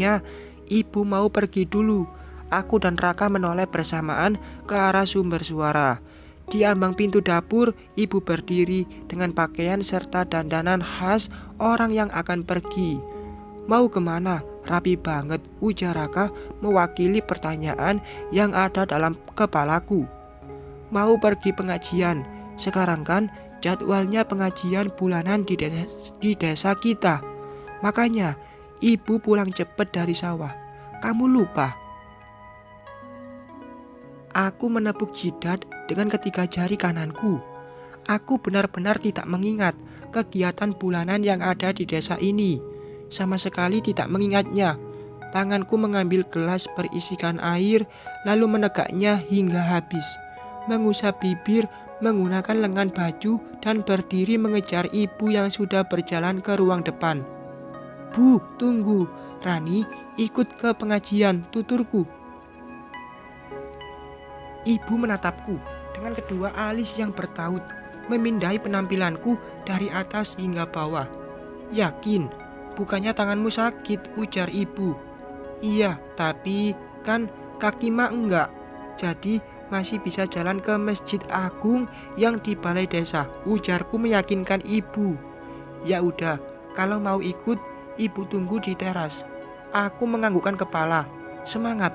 Sepertinya ibu mau pergi dulu. Aku dan Raka menoleh bersamaan ke arah sumber suara. Di ambang pintu dapur, ibu berdiri dengan pakaian serta dandanan khas orang yang akan pergi. Mau kemana? Rapi banget, ujar Raka mewakili pertanyaan yang ada dalam kepalaku. Mau pergi pengajian. Sekarang kan jadwalnya pengajian bulanan di desa kita. Makanya ibu pulang cepet dari sawah. Kamu lupa? Aku menepuk jidat dengan ketiga jari kananku. Aku benar-benar tidak mengingat kegiatan bulanan yang ada di desa ini. Sama sekali tidak mengingatnya. Tanganku mengambil gelas berisikan air, lalu menegaknya hingga habis. Mengusap bibir, menggunakan lengan baju, dan berdiri mengejar ibu yang sudah berjalan ke ruang depan. Bu, tunggu. Rani, ikut ke pengajian, tuturku. Ibu menatapku dengan kedua alis yang bertaut, memindai penampilanku dari atas hingga bawah. Yakin? Bukannya tanganmu sakit, ujar ibu. Iya, tapi kan kaki mak enggak. Jadi masih bisa jalan ke Masjid Agung yang di balai desa, ujarku meyakinkan ibu. Ya udah, kalau mau ikut, ibu tunggu di teras. Aku menganggukkan kepala. Semangat.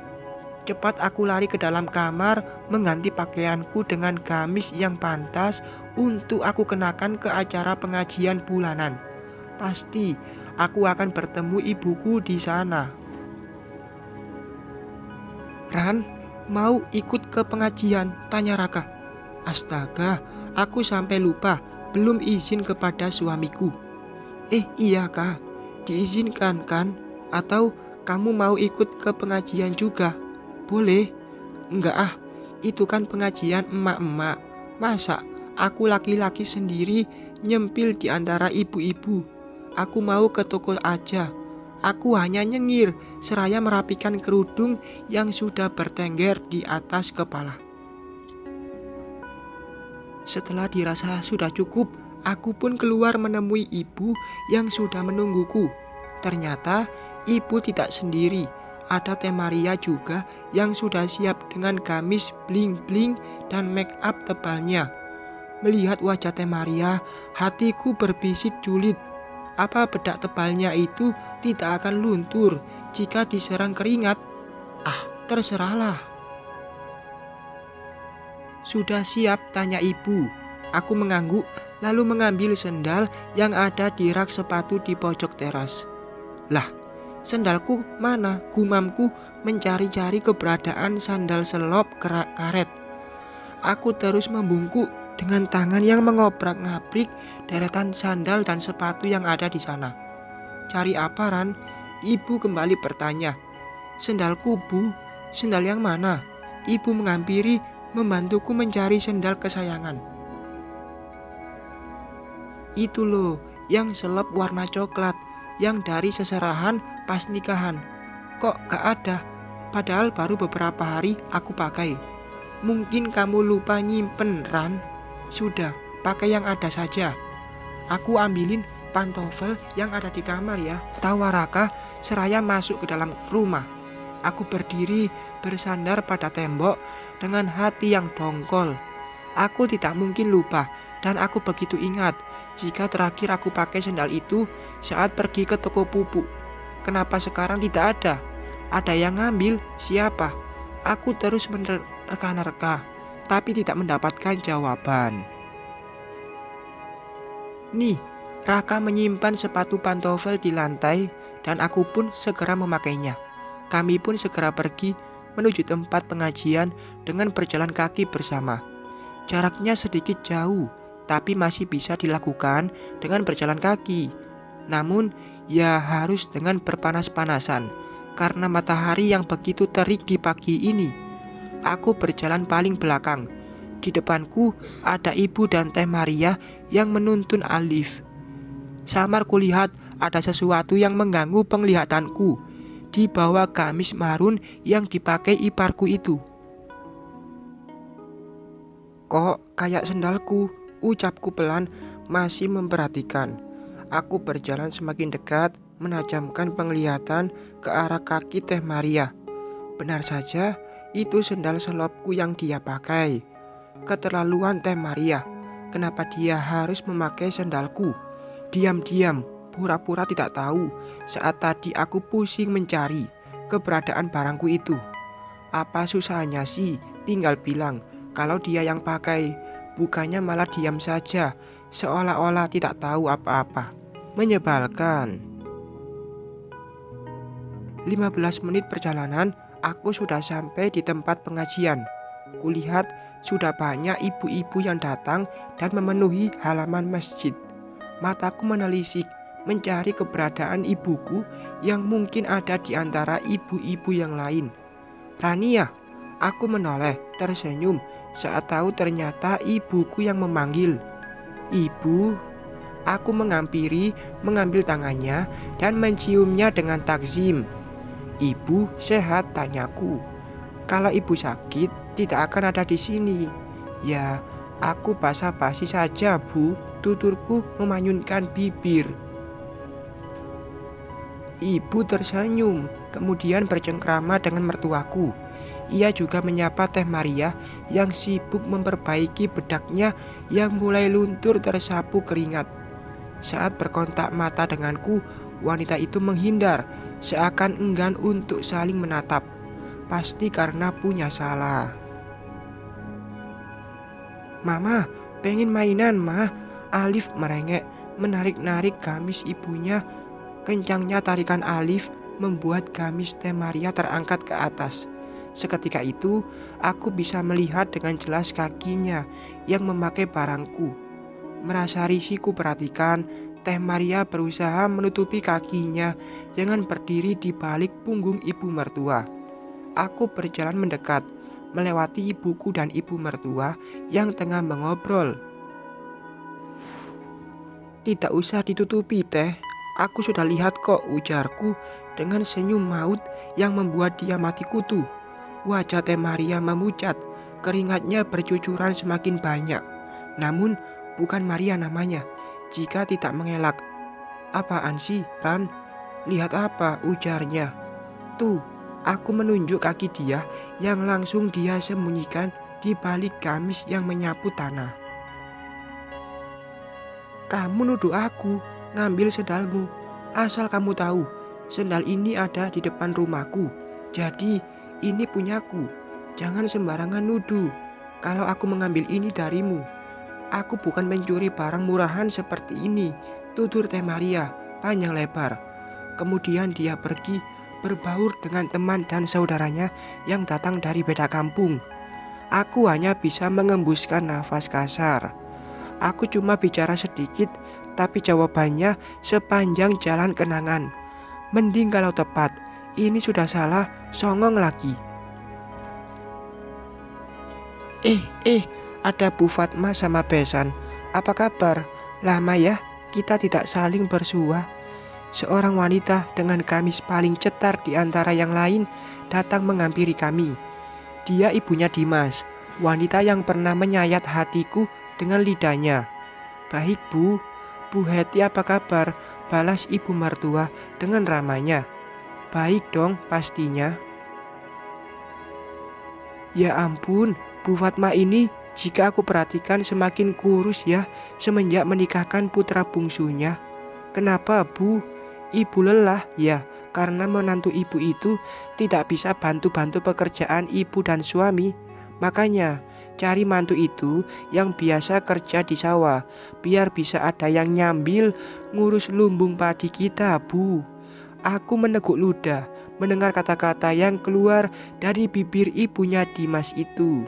Cepat aku lari ke dalam kamar, mengganti pakaianku dengan gamis yang pantas untuk aku kenakan ke acara pengajian bulanan. Pasti aku akan bertemu ibuku di sana. Ran, mau ikut ke pengajian? Tanya Raka. Astaga, aku sampai lupa, belum izin kepada suamiku. Iya kak, diizinkan kan? Atau kamu mau ikut ke pengajian juga? Boleh? Enggak itu kan pengajian emak-emak. Masa aku laki-laki sendiri nyempil di antara ibu-ibu? Aku mau ke toko aja. Aku hanya nyengir seraya merapikan kerudung yang sudah bertengger di atas kepala. Setelah dirasa sudah cukup, aku pun keluar menemui ibu yang sudah menungguku. Ternyata ibu tidak sendiri. Ada Teh Maria juga yang sudah siap dengan gamis bling-bling dan make up tebalnya. Melihat wajah Teh Maria, hatiku berbisik julid. Apa bedak tebalnya itu tidak akan luntur jika diserang keringat? Terserahlah. Sudah siap? Tanya ibu. Aku mengangguk lalu mengambil sendal yang ada di rak sepatu di pojok teras. Lah, sendalku mana? Gumamku mencari-cari keberadaan sandal selop karet. Aku terus membungkuk dengan tangan yang mengobrak-ngabrik deretan sandal dan sepatu yang ada di sana. Cari apa, Ran? Ibu kembali bertanya. Sendalku, Bu. Sendal yang mana? Ibu menghampiri, membantuku mencari sendal kesayangan. Itu loh, yang selop warna coklat, yang dari seserahan pas nikahan. Kok gak ada? Padahal baru beberapa hari aku pakai. Mungkin kamu lupa nyimpen, Ran. Sudah, pakai yang ada saja. Aku ambilin pantofel yang ada di kamar ya, tawa Raka seraya masuk ke dalam rumah. Aku berdiri bersandar pada tembok dengan hati yang dongkol. Aku tidak mungkin lupa dan aku begitu ingat jika terakhir aku pakai sendal itu saat pergi ke toko pupuk. Kenapa sekarang tidak ada? Ada yang ngambil? Siapa? Aku terus menerka-nerka, tapi tidak mendapatkan jawaban. Nih, Raka menyimpan sepatu pantofel di lantai dan aku pun segera memakainya. Kami pun segera pergi menuju tempat pengajian dengan berjalan kaki bersama. Jaraknya sedikit jauh, tapi masih bisa dilakukan dengan berjalan kaki. Namun, ya harus dengan berpanas-panasan karena matahari yang begitu terik di pagi ini. Aku berjalan paling belakang. Di depanku ada ibu dan Teh Maria yang menuntun Alif. Samar kulihat ada sesuatu yang mengganggu penglihatanku di bawah gamis marun yang dipakai iparku itu. Kok kayak sendalku? Ucapku pelan, masih memperhatikan. Aku berjalan semakin dekat menajamkan penglihatan ke arah kaki Teh Maria. Benar saja, itu sendal selopku yang dia pakai. Keterlaluan Teh Maria. Kenapa dia harus memakai sendalku? Diam-diam, pura-pura tidak tahu saat tadi aku pusing mencari keberadaan barangku itu. Apa susahnya sih tinggal bilang kalau dia yang pakai, bukannya malah diam saja seolah-olah tidak tahu apa-apa. Menyebalkan. 15 menit perjalanan, aku sudah sampai di tempat pengajian. Kulihat sudah banyak ibu-ibu yang datang dan memenuhi halaman masjid. Mataku menelisik mencari keberadaan ibuku yang mungkin ada di antara ibu-ibu yang lain. Rania, aku menoleh tersenyum saat tahu ternyata ibuku yang memanggil. Ibu, aku menghampiri, mengambil tangannya dan menciumnya dengan takzim. Ibu sehat, tanyaku. Kalau ibu sakit, tidak akan ada di sini. Ya, aku basa-basi saja, Bu. Tuturku memanyunkan bibir. Ibu tersenyum, kemudian bercengkrama dengan mertuaku. Ia juga menyapa Teh Maria yang sibuk memperbaiki bedaknya yang mulai luntur tersapu keringat. Saat berkontak mata denganku, wanita itu menghindar, seakan enggan untuk saling menatap. Pasti karena punya salah. Mama, pengen mainan, Ma. Alif merengek, menarik-narik gamis ibunya. Kencangnya tarikan Alif membuat gamis Teh Maria terangkat ke atas. Seketika itu, aku bisa melihat dengan jelas kakinya yang memakai barangku. Merasa risih ku perhatikan, Teh Maria berusaha menutupi kakinya dengan berdiri di balik punggung ibu mertua. Aku berjalan mendekat, melewati ibuku dan ibu mertua yang tengah mengobrol. Tidak usah ditutupi, Teh. Aku sudah lihat kok, ujarku dengan senyum maut yang membuat dia mati kutu. Wajah Teh Maria memucat, keringatnya bercucuran semakin banyak. Namun, bukan Maria namanya, jika tidak mengelak. Apaan sih, Ran? Lihat apa, ujarnya. Tuh, aku menunjuk kaki dia yang langsung dia sembunyikan di balik gamis yang menyapu tanah. Kamu nuduh aku ngambil sendalmu. Asal kamu tahu, sendal ini ada di depan rumahku. Jadi, ini punyaku. Jangan sembarangan nuduh kalau aku mengambil ini darimu. Aku bukan mencuri barang murahan seperti ini, tutur Teh Maria panjang lebar. Kemudian dia pergi berbaur dengan teman dan saudaranya yang datang dari beda kampung. Aku hanya bisa mengembuskan nafas kasar. Aku cuma bicara sedikit, tapi jawabannya sepanjang jalan kenangan. Mending kalau tepat, ini sudah salah, songong lagi. Ada Bu Fatma sama Besan. Apa kabar? Lama ya, kita tidak saling bersua. Seorang wanita dengan gamis paling cetar di antara yang lain datang menghampiri kami. Dia ibunya Dimas, wanita yang pernah menyayat hatiku dengan lidahnya. Baik Bu, Bu Heti apa kabar? Balas ibu mertua dengan ramanya. Baik dong pastinya. Ya ampun, Bu Fatma ini jika aku perhatikan semakin kurus ya semenjak menikahkan putra bungsunya. Kenapa Bu? Ibu lelah ya karena menantu ibu itu tidak bisa bantu-bantu pekerjaan ibu dan suami. Makanya cari mantu itu yang biasa kerja di sawah, biar bisa ada yang nyambil ngurus lumbung padi kita, Bu. Aku meneguk ludah mendengar kata-kata yang keluar dari bibir ibunya Dimas itu.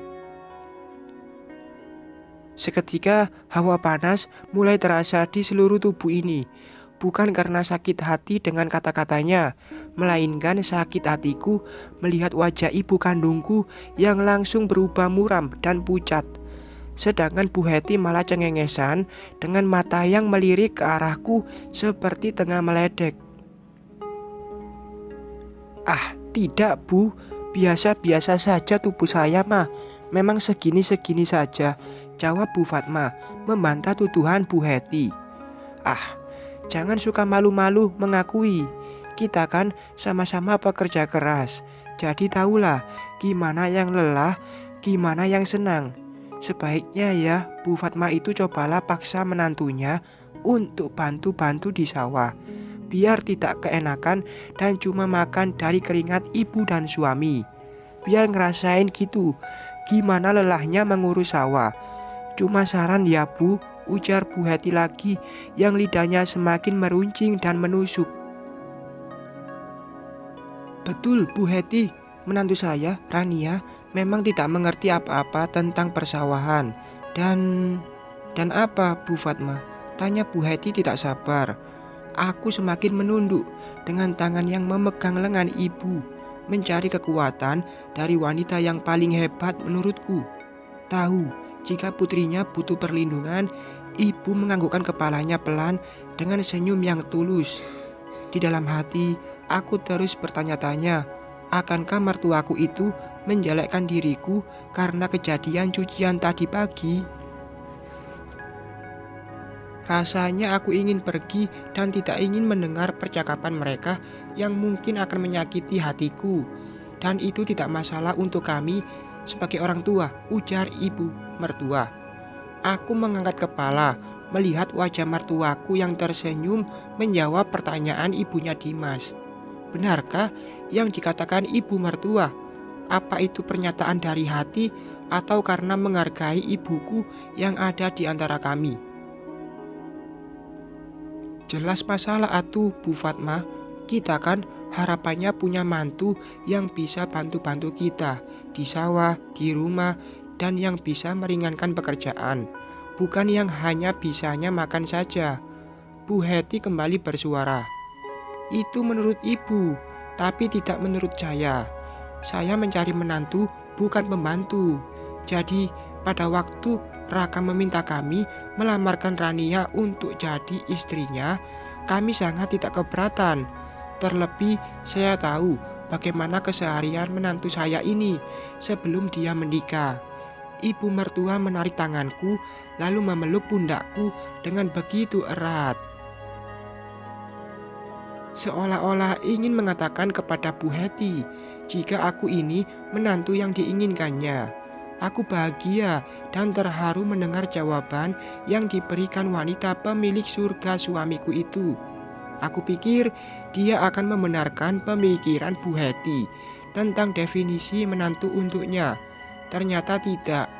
Seketika hawa panas mulai terasa di seluruh tubuh ini. Bukan karena sakit hati dengan kata-katanya, melainkan sakit hatiku melihat wajah ibu kandungku yang langsung berubah muram dan pucat. Sedangkan Bu Heti malah cengengesan dengan mata yang melirik ke arahku seperti tengah meledek. Ah, tidak Bu, biasa-biasa saja tubuh saya mah. Memang segini-segini saja, jawab Bu Fatma membantah tuduhan Bu Heti. Ah, Jangan suka malu-malu mengakui. Kita kan sama-sama pekerja keras. Jadi tahulah gimana yang lelah, gimana yang senang. Sebaiknya ya Bu Fatma itu cobalah paksa menantunya untuk bantu-bantu di sawah. Biar tidak keenakan dan cuma makan dari keringat ibu dan suami. Biar ngerasain gitu, gimana lelahnya mengurus sawah. Cuma saran ya Bu, ujar Bu Heti lagi yang lidahnya semakin meruncing dan menusuk. Betul Bu Heti, menantu saya, Rania, memang tidak mengerti apa-apa tentang persawahan. Dan apa Bu Fatma? Tanya Bu Heti tidak sabar. Aku semakin menunduk dengan tangan yang memegang lengan ibu, mencari kekuatan dari wanita yang paling hebat menurutku. Tahu, jika putrinya butuh perlindungan, ibu menganggukkan kepalanya pelan dengan senyum yang tulus. Di dalam hati, aku terus bertanya-tanya, akankah mertuaku itu menjelekkan diriku karena kejadian cucian tadi pagi? Rasanya aku ingin pergi dan tidak ingin mendengar percakapan mereka yang mungkin akan menyakiti hatiku. Dan itu tidak masalah untuk kami sebagai orang tua, ujar ibu mertua. Aku mengangkat kepala, melihat wajah mertuaku yang tersenyum menjawab pertanyaan ibunya Dimas. Benarkah yang dikatakan ibu mertua? Apa itu pernyataan dari hati atau karena menghargai ibuku yang ada di antara kami? Jelas masalah atuh Bu Fatma. Kita kan harapannya punya mantu yang bisa bantu-bantu kita di sawah, di rumah, dan yang bisa meringankan pekerjaan. Bukan yang hanya bisanya makan saja. Bu Heti kembali bersuara. Itu menurut ibu, tapi tidak menurut saya. Saya mencari menantu, bukan pembantu. Jadi pada waktu Raka meminta kami melamarkan Rania untuk jadi istrinya, kami sangat tidak keberatan. Terlebih saya tahu bagaimana keseharian menantu saya ini sebelum dia menikah. Ibu mertua menarik tanganku lalu memeluk pundakku dengan begitu erat. Seolah-olah ingin mengatakan kepada Bu Heti, jika aku ini menantu yang diinginkannya. Aku bahagia dan terharu mendengar jawaban yang diberikan wanita pemilik surga suamiku itu. Aku pikir dia akan membenarkan pemikiran Bu Heti tentang definisi menantu untuknya. Ternyata tidak.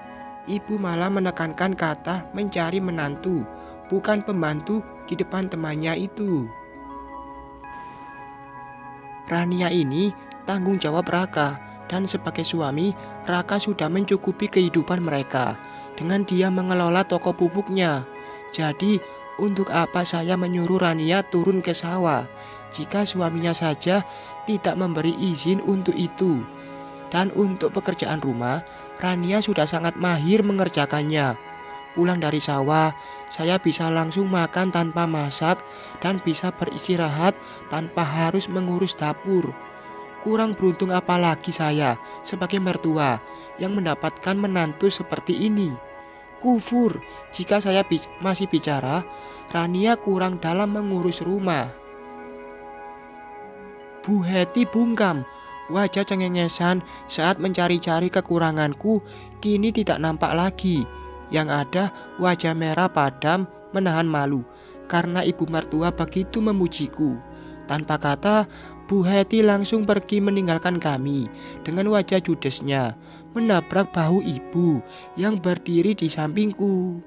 Ibu malah menekankan kata mencari menantu, bukan pembantu di depan temannya itu. Rania ini tanggung jawab Raka. Dan sebagai suami, Raka sudah mencukupi kehidupan mereka dengan dia mengelola toko pupuknya. Jadi, untuk apa saya menyuruh Rania turun ke sawah jika suaminya saja tidak memberi izin untuk itu? Dan untuk pekerjaan rumah, Rania sudah sangat mahir mengerjakannya. Pulang dari sawah, saya bisa langsung makan tanpa masak dan bisa beristirahat tanpa harus mengurus dapur. Kurang beruntung apalagi saya sebagai mertua yang mendapatkan menantu seperti ini. Kufur jika saya masih bicara, Rania kurang dalam mengurus rumah. Bu Heti bungkam, wajah cengengesan saat mencari-cari kekuranganku kini tidak nampak lagi. Yang ada wajah merah padam menahan malu karena ibu mertua begitu memujiku. Tanpa kata, Bu Heti langsung pergi meninggalkan kami dengan wajah judesnya, menabrak bahu ibu yang berdiri di sampingku.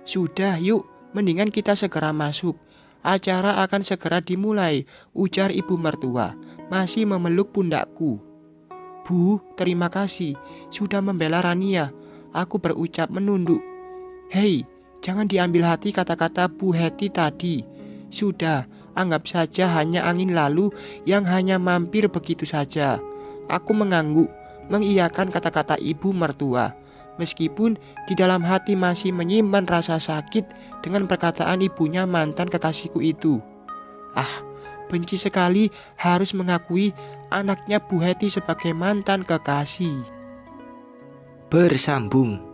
Sudah yuk, mendingan kita segera masuk. Acara akan segera dimulai, ujar ibu mertua, masih memeluk pundakku. Bu, terima kasih, sudah membela Rania. Aku berucap menunduk. Hei, jangan diambil hati kata-kata Bu Heti tadi. Sudah, anggap saja hanya angin lalu yang hanya mampir begitu saja. Aku mengangguk, mengiyakan kata-kata ibu mertua. Meskipun di dalam hati masih menyimpan rasa sakit dengan perkataan ibunya mantan kekasihku itu. Ah, benci sekali harus mengakui anaknya Bu Heti sebagai mantan kekasih. Bersambung.